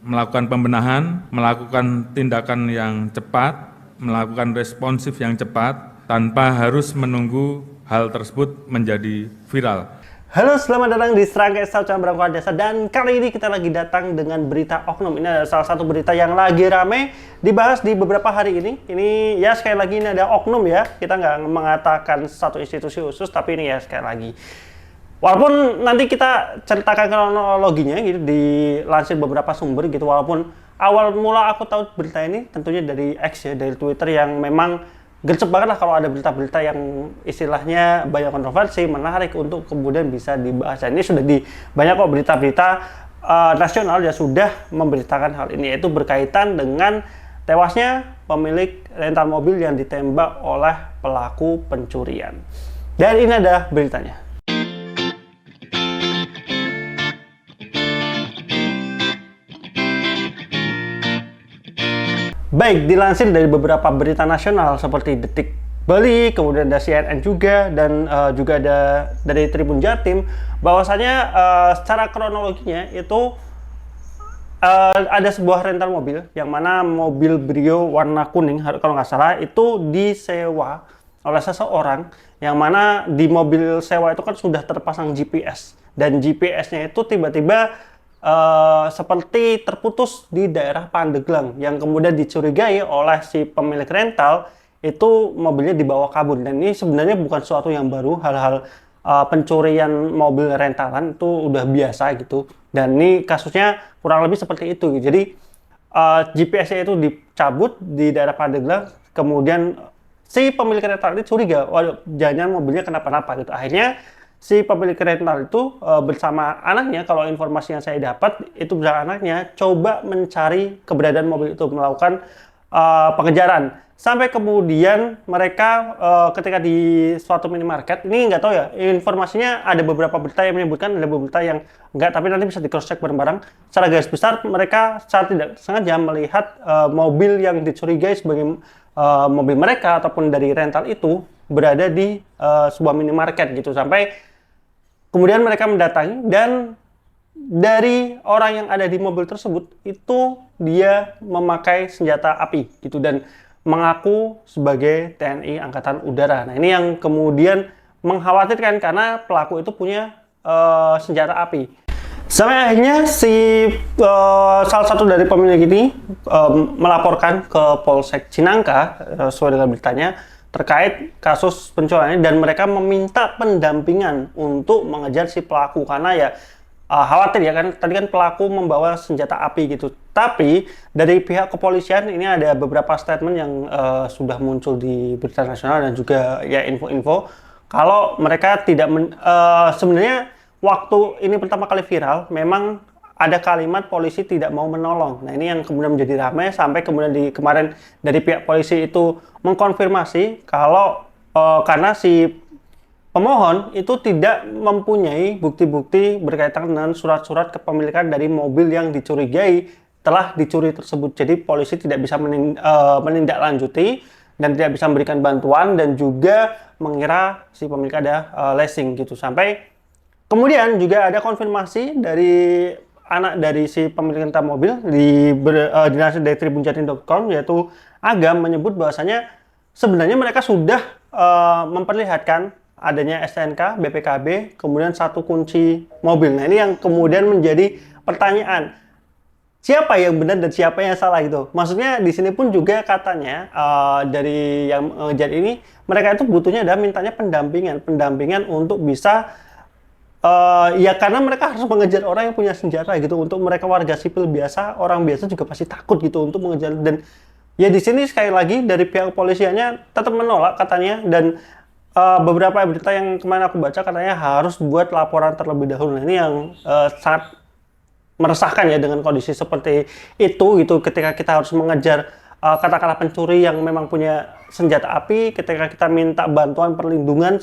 melakukan pembenahan, melakukan tindakan yang cepat, melakukan responsif yang cepat, tanpa harus menunggu hal tersebut menjadi viral. Halo, selamat datang di Serangkai Saucan Berangkat Desa, dan kali ini kita lagi datang dengan berita oknum. Ini adalah salah satu berita yang lagi rame dibahas di beberapa hari ini. Ini ya sekali lagi ini ada oknum ya, kita nggak mengatakan satu institusi khusus, tapi ini ya sekali lagi. Walaupun nanti kita ceritakan kronologinya gitu, dilansir beberapa sumber gitu, walaupun awal mula aku tahu berita ini tentunya dari X ya, dari Twitter yang memang gercep banget lah kalau ada berita-berita yang istilahnya banyak kontroversi, menarik untuk kemudian bisa dibahas. Ini sudah di banyak kok berita-berita nasional ya sudah memberitakan hal ini, yaitu berkaitan dengan tewasnya pemilik rental mobil yang ditembak oleh pelaku pencurian. Dan ini ada beritanya. Baik, dilansir dari beberapa berita nasional seperti Detik Bali, kemudian ada CNN juga, dan juga ada dari Tribun Jatim, bahwasanya secara kronologinya itu ada sebuah rental mobil, yang mana mobil Brio warna kuning, kalau nggak salah, itu disewa oleh seseorang, yang mana di mobil sewa itu kan sudah terpasang GPS, dan GPS-nya itu tiba-tiba seperti terputus di daerah Pandeglang, yang kemudian dicurigai oleh si pemilik rental itu mobilnya dibawa kabur. Dan ini sebenarnya bukan sesuatu yang baru, hal-hal pencurian mobil rentalan itu udah biasa gitu, dan ini kasusnya kurang lebih seperti itu gitu. Jadi GPS-nya itu dicabut di daerah Pandeglang, kemudian si pemilik rental ini curiga, waduh jangan mobilnya kenapa-napa gitu. Akhirnya si pemilik rental itu bersama anaknya, kalau informasi yang saya dapat itu bersama anaknya coba mencari keberadaan mobil itu, melakukan pengejaran, sampai kemudian mereka ketika di suatu minimarket, ini nggak tahu ya, informasinya ada beberapa berita yang menyebutkan, ada beberapa berita yang enggak, tapi nanti bisa di cross check bareng-bareng. Secara garis besar mereka secara tidak sengaja melihat mobil yang dicurigai sebagai mobil mereka ataupun dari rental itu berada di sebuah minimarket gitu, sampai kemudian mereka mendatangi, dan dari orang yang ada di mobil tersebut itu dia memakai senjata api gitu, dan mengaku sebagai TNI Angkatan Udara. Nah, ini yang kemudian mengkhawatirkan karena pelaku itu punya senjata api. Sampai akhirnya si salah satu dari pemilik ini melaporkan ke Polsek Cinangka sesuai dengan beritanya terkait kasus pencurian, dan mereka meminta pendampingan untuk mengejar si pelaku karena ya khawatir ya kan, tadi kan pelaku membawa senjata api gitu. Tapi dari pihak kepolisian ini ada beberapa statement yang sudah muncul di berita nasional dan juga ya info-info kalau mereka tidak sebenarnya waktu ini pertama kali viral memang ada kalimat polisi tidak mau menolong. Nah, ini yang kemudian menjadi ramai sampai kemudian kemarin dari pihak polisi itu mengkonfirmasi kalau karena si pemohon itu tidak mempunyai bukti-bukti berkaitan dengan surat-surat kepemilikan dari mobil yang dicurigai telah dicuri tersebut. Jadi polisi tidak bisa menindaklanjuti dan tidak bisa memberikan bantuan, dan juga mengira si pemilik ada leasing gitu. Sampai kemudian juga ada konfirmasi dari anak dari si pemilik rental mobil dilansir dari tribunjatim.com, yaitu Agam, menyebut bahwasanya sebenarnya mereka sudah memperlihatkan adanya STNK, BPKB, kemudian satu kunci mobil. Nah, ini yang kemudian menjadi pertanyaan, siapa yang benar dan siapa yang salah gitu. Maksudnya di sini pun juga katanya dari yang mengejar ini, mereka itu butuhnya adalah mintanya pendampingan untuk bisa ya karena mereka harus mengejar orang yang punya senjata gitu. Untuk mereka warga sipil biasa, orang biasa juga pasti takut gitu untuk mengejar. Dan ya di sini sekali lagi dari pihak kepolisiannya tetap menolak katanya, dan beberapa berita yang kemarin aku baca katanya harus buat laporan terlebih dahulu. Nah, ini yang sangat meresahkan ya dengan kondisi seperti itu gitu, ketika kita harus mengejar katakanlah pencuri yang memang punya senjata api, ketika kita minta bantuan perlindungan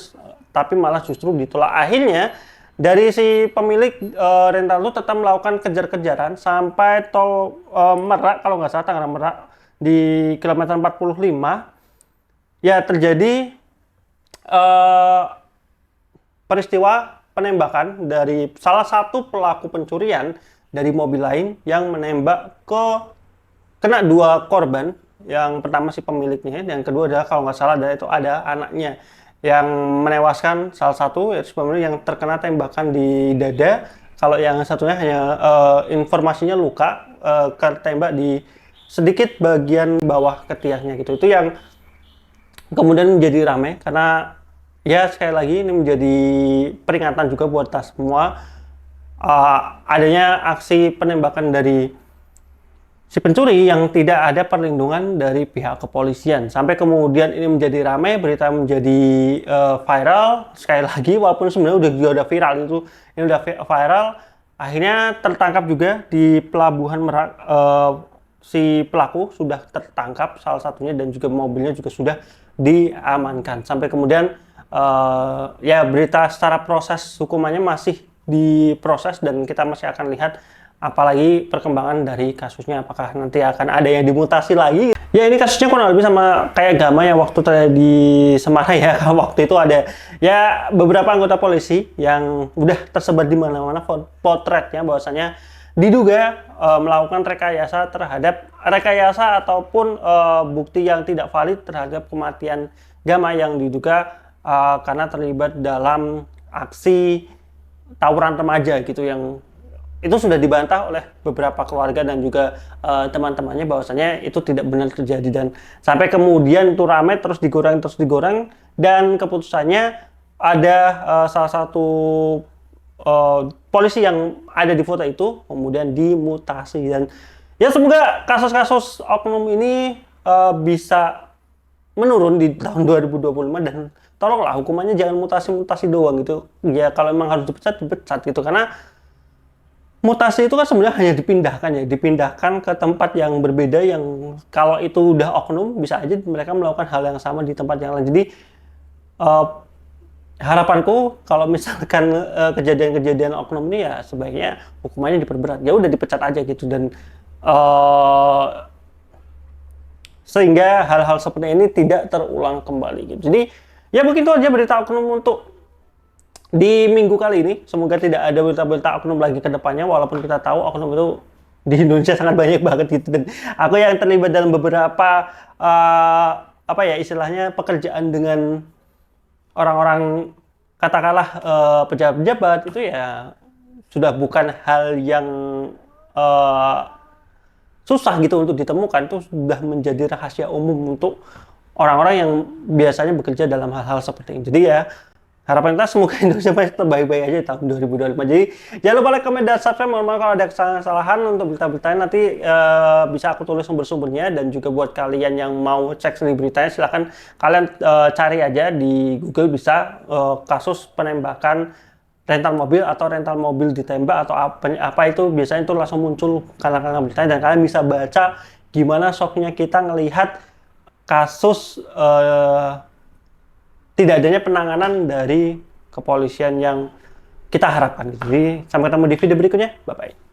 tapi malah justru ditolak. Akhirnya dari si pemilik rental itu tetap melakukan kejar-kejaran sampai tol Merak, kalau nggak salah Tangerang Merak, di kilometer 45 ya terjadi peristiwa penembakan dari salah satu pelaku pencurian dari mobil lain yang menembak kena 2 korban. Yang pertama si pemiliknya, yang kedua adalah kalau nggak salah itu ada anaknya yang menewaskan salah satu, yaitu pemilik yang terkena tembakan di dada. Kalau yang satunya hanya informasinya luka ketembak di sedikit bagian bawah ketiaknya gitu. Itu yang kemudian menjadi ramai karena ya sekali lagi ini menjadi peringatan juga buat kita semua adanya aksi penembakan dari si pencuri yang tidak ada perlindungan dari pihak kepolisian. Sampai kemudian ini menjadi ramai, berita menjadi viral. Sekali lagi walaupun sebenarnya udah viral itu, ini udah viral. Akhirnya tertangkap juga di Pelabuhan Merak. Si pelaku sudah tertangkap salah satunya dan juga mobilnya juga sudah diamankan. Sampai kemudian ya berita secara proses hukumannya masih diproses dan kita masih akan lihat apalagi perkembangan dari kasusnya, apakah nanti akan ada yang dimutasi lagi. Ya ini kasusnya kurang lebih sama kayak Gama yang waktu di Semarang ya. Waktu itu ada ya beberapa anggota polisi yang udah tersebar di mana-mana potretnya bahwasanya diduga melakukan rekayasa ataupun bukti yang tidak valid terhadap kematian Gama yang diduga karena terlibat dalam aksi tawuran remaja gitu, yang itu sudah dibantah oleh beberapa keluarga dan juga teman-temannya bahwasanya itu tidak benar terjadi, dan sampai kemudian itu ramai terus digoreng dan keputusannya ada salah satu polisi yang ada di foto itu kemudian dimutasi. Dan ya semoga kasus-kasus oknum ini bisa menurun di tahun 2025 dan tolonglah hukumannya jangan mutasi-mutasi doang gitu ya. Kalau memang harus dipecat gitu, karena mutasi itu kan sebenarnya hanya dipindahkan ke tempat yang berbeda, yang kalau itu udah oknum bisa aja mereka melakukan hal yang sama di tempat yang lain. Jadi harapanku kalau misalkan kejadian-kejadian oknum ini ya sebaiknya hukumannya diperberat, ya udah dipecat aja gitu, dan sehingga hal-hal seperti ini tidak terulang kembali gitu. Jadi ya begitu aja berita oknum untuk di minggu kali ini. Semoga tidak ada berita-berita oknum lagi ke depannya, walaupun kita tahu oknum itu di Indonesia sangat banyak banget gitu, dan aku yang terlibat dalam beberapa apa ya istilahnya pekerjaan dengan orang-orang katakanlah pejabat-pejabat itu ya sudah bukan hal yang susah gitu untuk ditemukan, itu sudah menjadi rahasia umum untuk orang-orang yang biasanya bekerja dalam hal-hal seperti ini. Jadi ya harapan kita semoga Indonesia masih terbaik-baik aja di tahun 2025. Jadi jangan lupa like, comment, dan subscribe. Mohon maaf kalau ada kesalahan untuk berita-beritanya, nanti bisa aku tulis sumber-sumbernya, dan juga buat kalian yang mau cek sendiri beritanya silahkan kalian cari aja di Google, bisa kasus penembakan rental mobil atau rental mobil ditembak atau apa itu biasanya itu langsung muncul karena beritanya, dan kalian bisa baca gimana shocknya kita ngelihat kasus tidak adanya penanganan dari kepolisian yang kita harapkan. Jadi sampai ketemu di video berikutnya, bye bye.